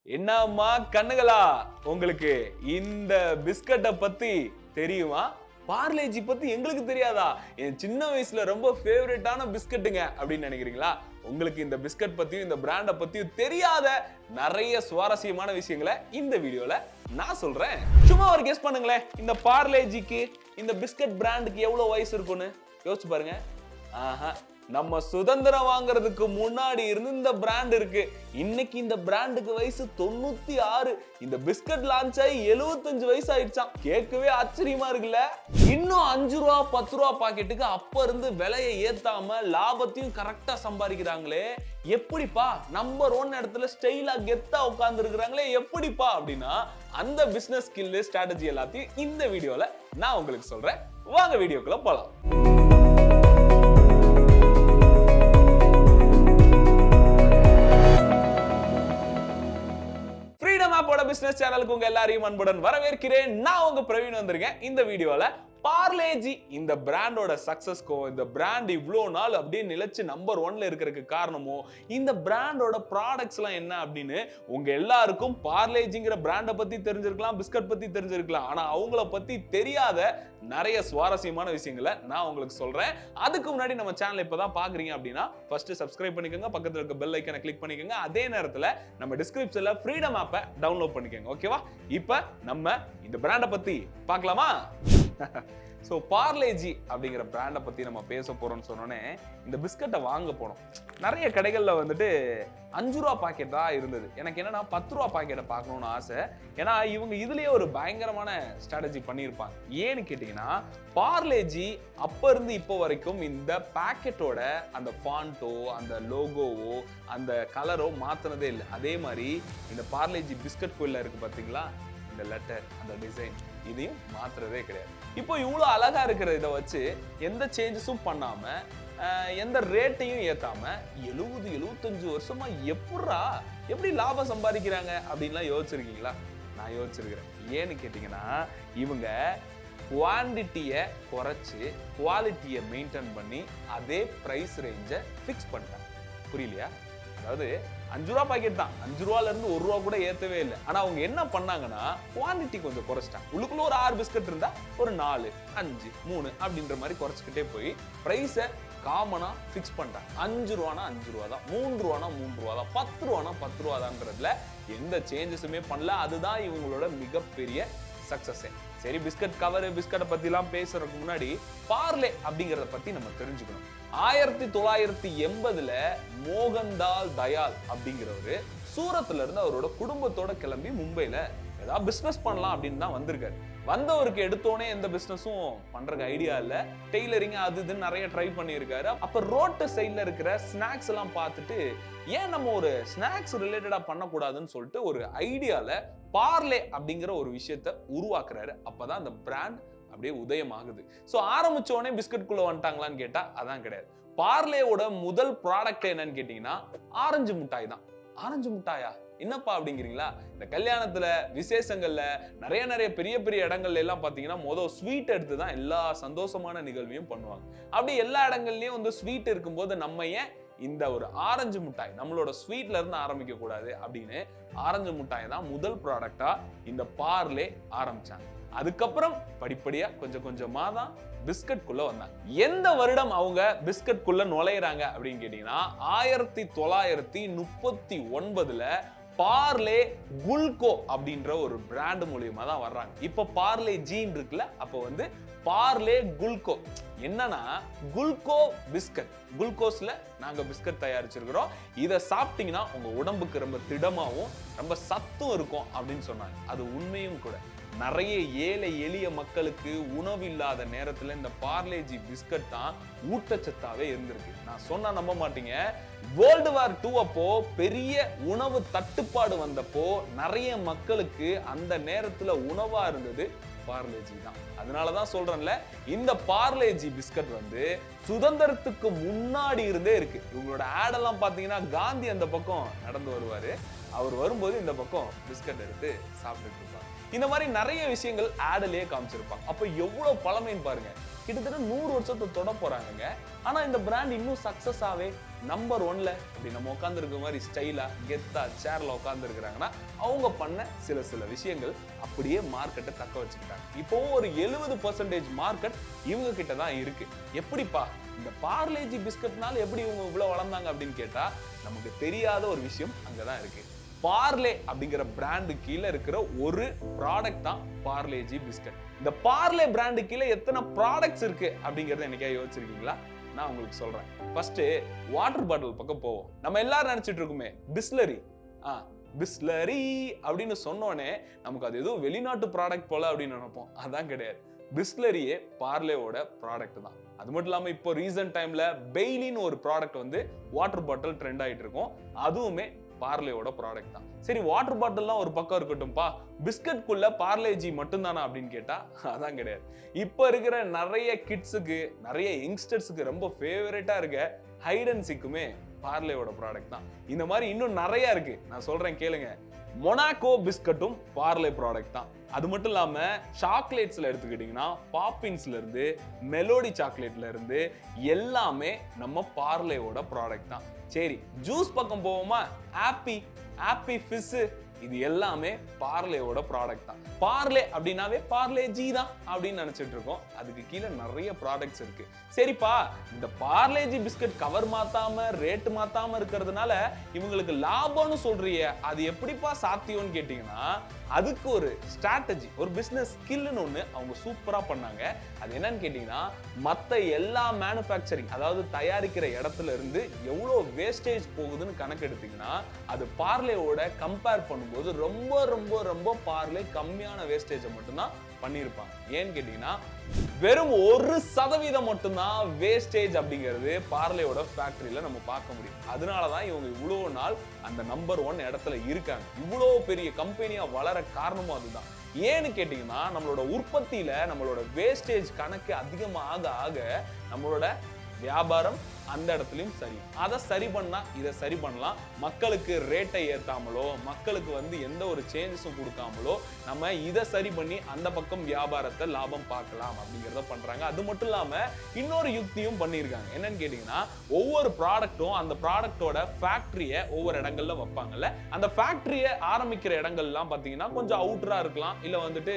என்னம்மா கண்ணுகளா, உங்களுக்கு இந்த பிஸ்கட்டை பத்தி தெரியுமா? பார்லேஜி பத்தி எங்களுக்கு தெரியாதா? என் சின்ன வயசுல ரொம்ப ஃபேவரட்டான பிஸ்கட்டுங்க அப்படின்னு நினைக்கிறீங்களா? உங்களுக்கு இந்த பிஸ்கட் பத்தியும் இந்த பிராண்ட பத்தியும் தெரியாத நிறைய சுவாரஸ்யமான விஷயங்களை இந்த வீடியோல நான் சொல்றேன். சும்மா ஒரு கெஸ் பண்ணுங்களேன், இந்த பார்லேஜிக்கு இந்த பிஸ்கட் பிராண்டுக்கு எவ்வளவு வயசு இருக்கும்னு யோசிச்சு பாருங்க. நம்ம சுதந்திரம் வாங்குறதுக்கு முன்னாடி இருந்து இந்த பிராண்ட் இருக்கு. இன்னைக்கு இந்த பிராண்டுக்கு வயசு 96. இந்த பிஸ்கட் லான்ச் ஆகி 75 வயசு ஆயிடுச்சாம். கேட்கவே ஆச்சரியமா இருக்குல்ல. இன்னும் 5 ரூபா 10 ரூபா பாக்கெட்டுக்கு அப்ப இருந்து விலையை ஏத்தாம லாபத்தையும் கரெக்டா சம்பாதிக்கிறாங்களே, எப்படிப்பா நம்பர் 1 இடத்துல ஸ்டைலா கெத்தா உட்கார்ந்து இருக்கிறாங்களே எப்படிப்பா அப்படின்னா, அந்த பிசினஸ் ஸ்கில் ஸ்ட்ராட்டஜி எல்லாத்தையும் இந்த வீடியோல நான் உங்களுக்கு சொல்றேன். வாங்க வீடியோக்குள்ள போலாம். பிசினஸ் சேனலுக்கு உங்க எல்லாரையும் அன்புடன் வரவேற்கிறேன். நான் உங்க பிரவீன் வந்திருக்கேன். இந்த வீடியோல பார்லேஜி இந்த பிராண்டோட சக்சஸ்க்கும், இந்த பிராண்ட் இவ்வளோ நாள் அப்படியே நிலைச்சு நம்பர் 1ல இருக்கிறதுக்கு காரணமும், இந்த பிராண்டோட ப்ராடக்ட்ஸ் எல்லாம் என்ன அப்படின்னு உங்க எல்லாருக்கும் பார்லேஜிங்கிற பிராண்டை பத்தி தெரிஞ்சிருக்கலாம், பிஸ்கட் பத்தி தெரிஞ்சிருக்கலாம். ஆனா அவங்கள பத்தி தெரியாத நிறைய சுவாரஸ்யமான விஷயங்களை நான் உங்களுக்கு சொல்றேன். அதுக்கு முன்னாடி நம்ம சேனல் இப்பதான் பாக்குறீங்க அப்படின்னா ஃபர்ஸ்ட் சப்ஸ்கிரைப் பண்ணிக்கோங்க, பக்கத்துல இருக்க பெல் ஐக்கனை கிளிக் பண்ணிக்கோங்க. அதே நேரத்துல நம்ம டிஸ்கிரிப்ஷன்ல ஃப்ரீடம் ஆப்பை டவுன்லோட் பண்ணிக்கோங்க. ஓகேவா? இப்ப நம்ம இந்த பிராண்டை பத்தி பார்க்கலாமா? சோ பார்லேஜி அப்படிங்கிற பிராண்டை பத்தி நம்ம பேச போறோம்னு சொன்னோன்னே, இந்த பிஸ்கட்டை வாங்க போனோம். நிறைய கடைகள்ல வந்துட்டு 5 ரூபா பாக்கெட் தான் இருந்தது. எனக்கு என்னன்னா 10 ரூபா பாக்கெட்டை பார்க்கணும்னு ஆசை. ஏன்னா இவங்க இதுலயே ஒரு பயங்கரமான ஸ்ட்ராட்டஜி பண்ணியிருப்பாங்க. ஏன்னு கேட்டீங்கன்னா, பார்லேஜி அப்ப இருந்து இப்போ வரைக்கும் இந்த பாக்கெட்டோட அந்த ஃபாண்டோ, அந்த லோகோவோ, அந்த கலரோ மாத்தினதே இல்லை. அதே மாதிரி இந்த பார்லேஜி பிஸ்கட் குள்ள இருக்கு பாத்தீங்களா, இந்த லெட்டர், அந்த டிசைன், இதையும் மாத்துறதே கிடையாது. இப்போ இவ்வளவு அழகா இருக்கிற இதை வச்சு எந்த சேஞ்சஸும் பண்ணாம, எந்த ரேட்டையும் ஏத்தாம 70-75 வருஷமா எப்படி லாபம் சம்பாதிக்கிறாங்க அப்படின்லாம் யோசிச்சிருக்கீங்களா? நான் யோசிச்சிருக்கிறேன். ஏன்னு கேட்டீங்கன்னா, இவங்க குவான்டிட்டியை குறைச்சு குவாலிட்டியை மெயின்டைன் பண்ணி அதே பிரைஸ் ரேஞ்சை ஃபிக்ஸ் பண்ணிட்டாங்க. புரியலையா? அதாவது 5 ரூபா பாக்கெட் தான், 5 ரூபால இருந்து 1 ரூபா கூட ஏத்தவே இல்லை. ஆனா அவங்க என்ன பண்ணாங்கன்னா, குவான்டிட்டி கொஞ்சம் குறைச்சிட்டாங்க. உள்ளுக்குள்ள ஒரு 6 பிஸ்கட் இருந்தா ஒரு 4, 5, 3 அப்படின்ற மாதிரி குறைச்சிக்கிட்டே போய் பிரைஸை காமனா ஃபிக்ஸ் பண்ணிட்டாங்க. 5 ரூபானா 5 ரூபா தான், 3 ரூபானா 3 ரூபா தான், 10 ரூபானா 10 ரூபா தான்றதுல எந்த சேஞ்சஸுமே பண்ணல. அதுதான் இவங்களோட மிகப்பெரிய சக்சஸ். சரி, பிஸ்கட் கவர், பிஸ்கட்டை பத்தி எல்லாம் பேசுறதுக்கு முன்னாடி பார்லே அப்படிங்கறத பத்தி நம்ம தெரிஞ்சுக்கணும். 1980ல மோகன்தால் தயால் அப்படிங்கிறவரு சூரத்ல இருந்து அவரோட குடும்பத்தோட கிளம்பி மும்பைல ஏதாவது பிசினஸ் பண்ணலாம் அப்படின்னு தான் வந்திருக்காரு. வந்தவருக்கு எடுத்தோடனே எந்த பிசினஸும் பண்றதுக்கு ஐடியா இல்ல. டெய்லரிங் அது இதுன்னு நிறைய ட்ரை பண்ணியிருக்காரு. அப்ப ரோட்டு சைட்ல இருக்கிற ஸ்நாக்ஸ் எல்லாம் பார்த்துட்டு, ஏன் நம்ம ஒரு ஸ்நாக்ஸ் ரிலேட்டடா பண்ணக்கூடாதுன்னு சொல்லிட்டு ஒரு ஐடியால பார்லே அப்படிங்கிற ஒரு விஷயத்த உருவாக்குறாரு. அப்பதான் அந்த பிராண்ட் அப்படியே உதயமாகுது. சோ ஆரம்பிச்ச உடனே பிஸ்கட் குள்ள வந்துட்டாங்களான்னு கேட்டா அதான் கிடையாது. பார்லேயோட முதல் ப்ராடக்ட் என்னன்னு கேட்டீங்கன்னா ஆரஞ்சு மிட்டாய் தான். ஆரஞ்சு மிட்டாயா என்னப்பா அப்படிங்கிறீங்களா? இந்த கல்யாணத்துல, விசேஷங்கள்ல, நிறைய பெரிய பெரிய இடங்கள்ல எல்லாம் பாத்தீங்கன்னா ஸ்வீட் எடுத்து தான் எல்லா சந்தோஷமான நிகழ்வையும் பண்ணுவாங்க. அப்படி எல்லா இடங்கள்லயும் வந்து ஸ்வீட் இருக்கும்போது நம்ம ஏன் இந்த ஒரு ஆரஞ்சு மிட்டாய் நம்மளோட ஸ்வீட்ல இருந்து ஆரம்பிக்க கூடாது அப்படின்னு ஆரஞ்சு மிட்டாய் தான் முதல் ப்ராடக்டா இந்த பார்லே ஆரம்பிச்சாங்க. அதுக்கப்புறம் படிப்படியா கொஞ்சம் கொஞ்சமா தான் பிஸ்கட் குள்ள வந்தாங்க. எந்த வருடம் அவங்க பிஸ்கட் குள்ள நுழையிறாங்க அப்படின்னு கேட்டீங்கன்னா, 1939ல பார்லே குல்கோ அப்படின்ற ஒரு பிராண்ட் மூலியமா தான் வர்றாங்க. இப்ப பார்லே ஜீன் இருக்குல்ல, அப்ப வந்து பார்லே குல்கோ. என்னன்னா, குல்கோ பிஸ்கட், குளுக்கோஸ்ல நாங்க பிஸ்கட் தயாரிச்சிருக்கிறோம், இதை சாப்பிட்டீங்கன்னா உங்க உடம்புக்கு ரொம்ப திடமாவும் ரொம்ப சத்தும் இருக்கும் அப்படின்னு சொன்னாங்க. அது உண்மையும் கூட. நிறைய ஏழை எளிய மக்களுக்கு உணவு இல்லாத நேரத்துல இந்த பார்லேஜி பிஸ்கட் தான் ஊட்டச்சத்தாவே இருந்திருக்கு. நான் சொன்னா நம்ப மாட்டீங்க, வேர்ல்டு வார் 2 அப்போ பெரிய உணவு தட்டுப்பாடு வந்தப்போ நிறைய மக்களுக்கு அந்த நேரத்துல உணவா இருந்தது பார்லேஜி தான். அதனாலதான் சொல்றேன்ல, இந்த பார்லேஜி பிஸ்கட் வந்து சுதந்திரத்துக்கு முன்னாடி இருந்தே இருக்கு. இவங்களோட ஆட் எல்லாம் பாத்தீங்கன்னா, காந்தி அந்த பக்கம் நடந்து வருவாரு, அவர் வரும்போது இந்த பக்கம் பிஸ்கட் எடுத்து சாப்பிட்டு இருப்பாங்க. இந்த மாதிரி நிறைய விஷயங்கள் ஆட்லயே காமிச்சிருப்பாங்க. அப்ப எவ்வளவு பழமைன்னு பாருங்க. கிட்டத்தட்ட 100 வருஷத்தை தொட போறாங்க. ஆனா இந்த பிராண்ட் இன்னும் சக்சஸ் ஆவே நம்பர் 1ல அப்படி நம்ம உட்கார்ந்து இருக்க மாதிரி ஸ்டைலா கெத்தா சேர்ல உட்கார்ந்து இருக்கிறாங்கன்னா அவங்க பண்ண சில விஷயங்கள் அப்படியே மார்க்கெட்டை தக்க வச்சுக்கிட்டாங்க. இப்போ ஒரு 70% மார்க்கெட் இவங்க கிட்ட தான் இருக்கு. எப்படிப்பா இந்த பார்லேஜி பிஸ்கட்னால எப்படி இவங்க இவ்வளவு வளர்ந்தாங்க அப்படின்னு கேட்டா நமக்கு தெரியாத ஒரு விஷயம் அங்கதான் இருக்கு. பார்லே அப்படிங்கிற பிராண்டு கீழே இருக்கிற ஒரு ப்ராடக்ட் தான் பார்லேஜி பிஸ்கட். இந்த பார்லே பிராண்டு கீழே எத்தனை ப்ராடக்ட்ஸ் இருக்கு அப்படிங்கறத என்னைக்கா யோசிச்சிருக்கீங்களா? நான் உங்களுக்கு சொல்றேன். ஃபர்ஸ்ட் வாட்டர் பாட்டில் பக்கம் போவோம். நம்ம எல்லாரும் நினைச்சிட்டு இருக்குமே பிஸ்லரி. பிஸ்லரி அப்படின்னு சொன்னோனே நமக்கு அது ஏதோ வெளிநாட்டு ப்ராடக்ட் போல அப்படின்னு நினைப்போம். அதான் கிடையாது. பிஸ்லரியே பார்லேவோட ப்ராடக்ட் தான். அது மட்டும் இல்லாம இப்போ ரீசன்ட் டைம்ல பெய்லின்னு ஒரு ப்ராடக்ட் வந்து வாட்டர் பாட்டில் ட்ரெண்ட் ஆயிட்டு இருக்கும். அதுவுமே பார்லேவோட ப்ராடக்ட் தான். சரி, வாட்டர் பாட்டில்லாம் ஒரு பக்கம் இருக்கட்டும்பா, பிஸ்கட்குள்ள பார்லேஜி மட்டும் தானா அப்படின்னு கேட்டா அதான் கிடையாது. இப்ப இருக்கிற நிறைய கிட்ஸுக்கு, நிறைய யங்ஸ்டர்ஸுக்கு ரொம்ப ஃபேவரட்டா இருக்க ஹைட் அண்ட் சீக்குமே பார்லேவோட ப்ராடக்ட் தான். இந்த மாதிரி இன்னும் நிறைய இருக்கு, நான் சொல்றேன் கேளுங்க. மொனாக்கோ பிஸ்கட்டும் பார்லே ப்ராடக்ட் தான். அது மட்டும் இல்லாம சாக்லேட்ஸ்ல எடுத்துக்கிட்டீங்கன்னா பாப்பின்ஸ்ல இருந்து மெலோடி சாக்லேட்ல இருந்து எல்லாமே நம்ம பார்லேவோட ப்ராடக்ட் தான். சரி, ஜூஸ் பக்கம் போவோமா? ஆப்பி ஃபிஸ், இது எல்லாமே பார்லேவோட ப்ராடக்ட் தான். பார்லே அப்படின்னாவே பார்லேஜி தான் அப்படின்னு நினைச்சிட்டு இருக்கோம். அதுக்கு கீழே நிறைய ப்ராடக்ட்ஸ் இருக்கு. சரிப்பா, இந்த பார்லேஜி பிஸ்கட் கவர் மாத்தாம ரேட் மாத்தாம இருக்கிறதுனால இவங்களுக்கு லாபம்னு சொல்றியே, அது எப்படிப்பா சாத்தியம்னு கேட்டீங்கன்னா அதுக்கு ஒரு ஸ்ட்ராட்டஜி, ஒரு பிசினஸ் ஸ்கில்னு ஒண்ணு அவங்க சூப்பரா பண்ணாங்க. அது என்னன்னு கேட்டீங்கன்னா மத்த எல்லா மேனுஃபேக்சரிங், அதாவது தயாரிக்கிற இடத்துல இருந்து எவ்வளவு வேஸ்டேஜ் போகுதுன்னு கணக்கு எடுத்தீங்கன்னா அது பார்லேவோட கம்பேர் பண்ணும்போது ரொம்ப ரொம்ப ரொம்ப பார்லே கம்மியான வேஸ்டேஜை மட்டும்தான் பண்ணியிருப்பாங்க. ஏன்னு கேட்டீங்கன்னா வெறும் 1% மட்டும்தான் வேஸ்டேஜ் அப்படிங்கிறது பார்லேயோட ஃபேக்டரியில நம்ம பார்க்க முடியும். அதனாலதான் இவங்க இவ்வளவு நாள் அந்த நம்பர் 1 இடத்துல இருக்காங்க. இவ்வளவு பெரிய கம்பெனியா வளர காரணமும் அதுதான். ஏன்னு கேட்டீங்கன்னா நம்மளோட உற்பத்தியில நம்மளோட வேஸ்டேஜ் கணக்கு அதிகமாக ஆக நம்மளோட வியாபாரம் அந்த இடத்துலயும் சரி. அதை சரி பண்ணா இதை சரி பண்ணலாம். மக்களுக்கு ரேட்டை ஏத்தாமலோ, மக்களுக்கு வந்து எந்த ஒரு சேஞ்சஸும் கொடுக்காமலோ நம்ம இதை சரி பண்ணி அந்த பக்கம் வியாபாரத்தை லாபம் பார்க்கலாம் அப்படிங்கிறத பண்றாங்க. அது மட்டும் இல்லாம இன்னொரு யுக்தியும் பண்ணியிருக்காங்க. என்னன்னு கேட்டீங்கன்னா ஒவ்வொரு ப்ராடக்டும் அந்த ப்ராடக்டோட ஃபேக்டரியை ஒவ்வொரு இடங்கள்ல வைப்பாங்கல்ல, அந்த ஃபேக்டரியை ஆரம்பிக்கிற இடங்கள்லாம் பாத்தீங்கன்னா கொஞ்சம் அவுட்டரா இருக்கலாம், இல்ல வந்துட்டு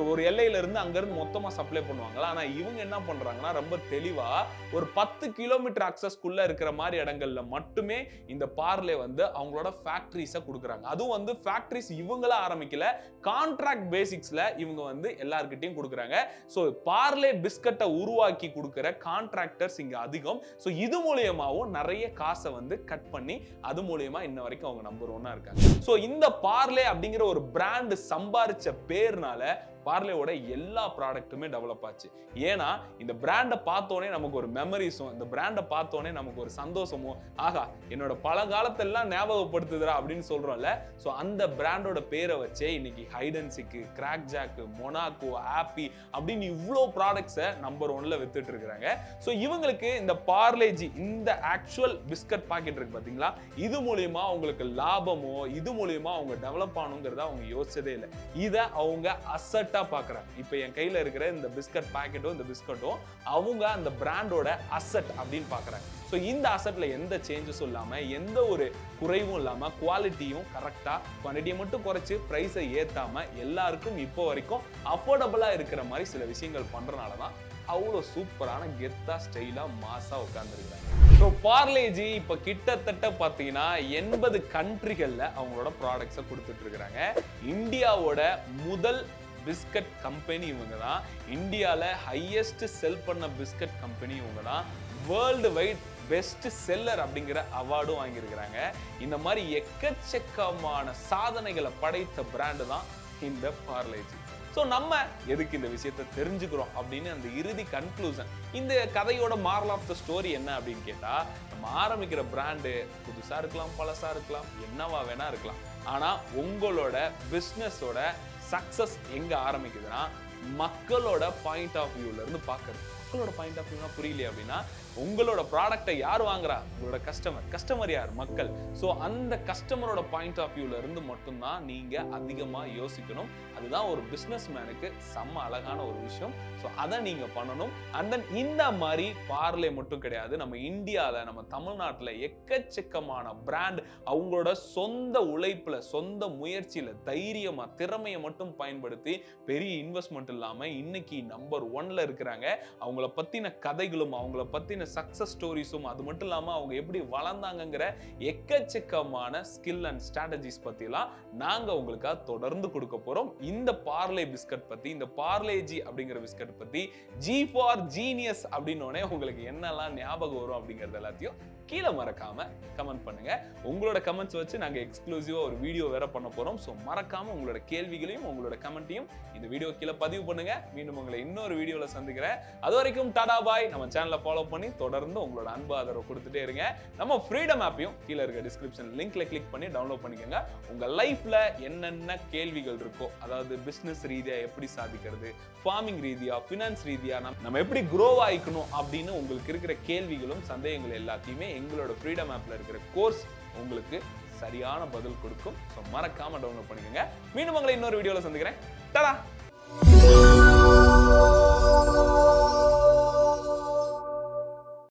ஒரு எல்லையில இருந்து அங்க இருந்து மொத்தமா சப்ளை பண்ணுவாங்களா. ஆனா இவங்க என்ன பண்றாங்கன்னா ரொம்ப தெளிவா ஒரு 10 கிலோமீட்டர் அக்சஸ்க்குள்ள இருக்கிற மாதிரி இடங்கள்ல மட்டுமே இந்த பார்லே வந்து அவங்களோட ஃபேக்டரிஸை கொடுக்குறாங்க. அதுவும் வந்து ஃபேக்டரிஸ் இவங்கள ஆரம்பிக்கல, கான்ட்ராக்ட் பேசிக்ஸ்ல இவங்க வந்து எல்லார்கிட்டையும் கொடுக்குறாங்க. ஸோ பார்லே பிஸ்கட்டை உருவாக்கி கொடுக்குற கான்ட்ராக்டர்ஸ் இங்க அதிகம். ஸோ இது மூலியமாவும் நிறைய காசை வந்து கட் பண்ணி அது மூலியமா இன்ன வரைக்கும் அவங்க நம்பர் 1 இருக்காங்க. ஸோ இந்த பார்லே அப்படிங்கிற ஒரு பிராண்ட் சம்பாரிச்ச பேர்னால பார்லேவோட எல்லா ப்ராடக்ட்டுமே டெவலப் ஆச்சு. ஏன்னா இந்த பிராண்டை பார்த்தோன்னே நமக்கு ஒரு மெமரிஸும், இந்த பிராண்டை பார்த்தோன்னே நமக்கு ஒரு சந்தோஷமும், ஆகா என்னோட பல காலத்தெல்லாம் ஞாபகப்படுத்துதுரா அப்படின்னு சொல்றோம்ல. ஸோ அந்த பிராண்டோட பேரை வச்சே இன்னைக்கு Hide and Seek, Krack Jack, Monaco, Appy அப்படின்னு இவ்வளோ ப்ராடக்ட்ஸை நம்பர் 1ல வித்துட்டு இருக்காங்க. ஸோ இவங்களுக்கு இந்த பார்லேஜி, இந்த ஆக்சுவல் பிஸ்கட் பாக்கெட் இருக்கு பாத்தீங்களா, இது மூலியமா அவங்களுக்கு லாபமோ, இது மூலியமா அவங்க டெவலப் ஆகணுங்கிறத அவங்க யோசிச்சதே இல்லை. இதை அவங்க அசட் பாக்குறாங்க. இப்போ என் கையில இருக்கிற இந்த பிஸ்கட் பாக்கெட்டும் இந்த பிஸ்கட்டும் அவங்க அந்த பிராண்டோட அசெட் அப்படின்னு பாக்குறாங்க. சோ இந்த அசெட்ல எந்த சேஞ்சஸும் இல்லாம, எந்த ஒரு குறைவும் இல்லாம, குவாலிட்டியும் கரெக்டா, குவான்டிட்டியை மட்டும் குறைச்சு பிரைஸை ஏத்தாம எல்லாருக்கும் இப்போ வரைக்கும் அஃபோர்டபுளா இருக்கிற மாதிரி சில விஷயங்கள் பண்றனால தான் அவ்வளோ சூப்பரான கெத்தா ஸ்டைலா மாசா உட்கார்ந்துருக்காங்க. ஸோ பார்லேஜி இப்போ கிட்டத்தட்ட பார்த்தீங்கன்னா 80 கண்ட்ரிகள்ல அவங்களோட ப்ராடக்ட்ஸை கொடுத்துட்டு இருக்கிறாங்க. இந்தியாவோட முதல் பிஸ்கட் கம்பெனி இவங்க தான். இந்தியாவில் ஹையஸ்ட் செல் பண்ண பிஸ்கட் கம்பெனி இவங்க தான். வேர்ல்டு வைட் பெஸ்ட் செல்லர் அப்படிங்கிற அவார்டும் வாங்கியிருக்கிறாங்க. இந்த மாதிரி எக்கச்சக்கமான சாதனைகளை படைத்த பிராண்டு தான் இந்த பார்லேஜி. ஸோ நம்ம எதுக்கு இந்த விஷயத்தை தெரிஞ்சுக்கிறோம் அப்படின்னு அந்த இறுதி கன்க்ளூஷன், இந்த கதையோட மாரல் ஆஃப் த ஸ்டோரி என்ன அப்படின்னு கேட்டா, நம்ம ஆரம்பிக்கிற பிராண்டு புதுசா இருக்கலாம், பழசா இருக்கலாம், என்னவா வேணா இருக்கலாம். ஆனா உங்களோட பிசினஸோட சக்சஸ் எங்க ஆரம்பிக்குதுன்னா மக்களோட பாயிண்ட் ஆஃப் வியூல இருந்து பாக்குறது. மக்களோட பாயிண்ட் ஆஃப் வியூனா புரியல அப்படின்னா உங்களோட ப்ராடக்ட்டை யார் வாங்குறா? உங்களோட கஸ்டமர் யார்? மக்கள். ஸோ அந்த கஸ்டமரோட பாயிண்ட் ஆஃப் வியூல இருந்து மட்டும்தான் நீங்க அதிகமா யோசிக்கணும். அதுதான் ஒரு பிசினஸ் மேனுக்கு செம்ம அழகான ஒரு விஷயம். ஸோ அதை நீங்க பண்ணணும். அண்ட் தென் இந்த மாதிரி பார்லே மட்டும் கிடையாது, நம்ம இந்தியாவில் நம்ம தமிழ்நாட்டில் எக்கச்சக்கமான பிராண்ட் அவங்களோட சொந்த உழைப்புல சொந்த முயற்சியில தைரியமா திறமையை மட்டும் பயன்படுத்தி பெரிய இன்வெஸ்ட்மெண்ட் இல்லாம இன்னைக்கு நம்பர் 1ல இருக்கிறாங்க. அவங்கள பத்தின கதைகளும் அவங்கள பத்தின சக்சஸ் ஸ்டோரிஸும் அது மட்டும் இல்லாம அவங்க எப்படி வளர்ந்தாங்கங்கிற எக்கச்சக்கமான ஸ்கில் அண்ட் ஸ்ட்ராட்டஜிஸ் பத்திலாம் நாங்க உங்களுக்காக தொடர்ந்து கொடுக்க போறோம். இந்த பார்லே பிஸ்கட் பத்தி, இந்த பார்லேஜி அப்படிங்கிற பிஸ்கட் பத்தி, ஜி ஃபார் ஜீனியஸ் அப்படின்னோடனே உங்களுக்கு என்னெல்லாம் ஞாபகம் வரும் அப்படிங்கறது எல்லாத்தையும் கீழே மறக்காம கமெண்ட் பண்ணுங்க. உங்களோட கமெண்ட்ஸ் வச்சு நாங்க எக்ஸ்க்ளூசிவா ஒரு வீடியோ வேற பண்ண போறோம். ஸோ மறக்காம உங்களோட கேள்விகளையும் உங்களோட கமெண்ட்டையும் இந்த வீடியோ கீழே பதிவு பண்ணுங்க. மீண்டும் உங்களை இன்னொரு வீடியோல சந்திக்கிறேன். அது வரைக்கும் டாடா பாய். நம்ம சேனலை ஃபாலோ பண்ணி தொடர்ந்து உங்களோட அன்பு ஆதரவு கொடுத்துட்டே இருங்க. நம்ம ஃப்ரீடம் ஆப்பையும் கீழே இருக்க டிஸ்கிரிப்ஷன் லிங்க்ல கிளிக் பண்ணி டவுன்லோட் பண்ணிக்கோங்க. உங்க லைஃப்ல என்னென்ன கேள்விகள் இருக்கோ, அதாவது பிசினஸ் ரீதியா எப்படி சாதிக்கிறது, ஃபார்மிங் ரீதியா, ஃபினான்ஸ் ரீதியா நம்ம எப்படி க்ரோ ஆயிக்கணும் அப்படின்னு உங்களுக்கு இருக்கிற கேள்விகளும் சந்தேகங்கள் எல்லாத்தையுமே எங்களோட ஃப்ரீடம் ஆப்ல இருக்கிற கோர்ஸ் உங்களுக்கு சரியான பதில் கொடுக்கும். ஸோ மறக்காம டவுன்லோட் பண்ணிக்கோங்க. மீண்டும் உங்களை இன்னொரு வீடியோல சந்திக்கிறேன். டாடா.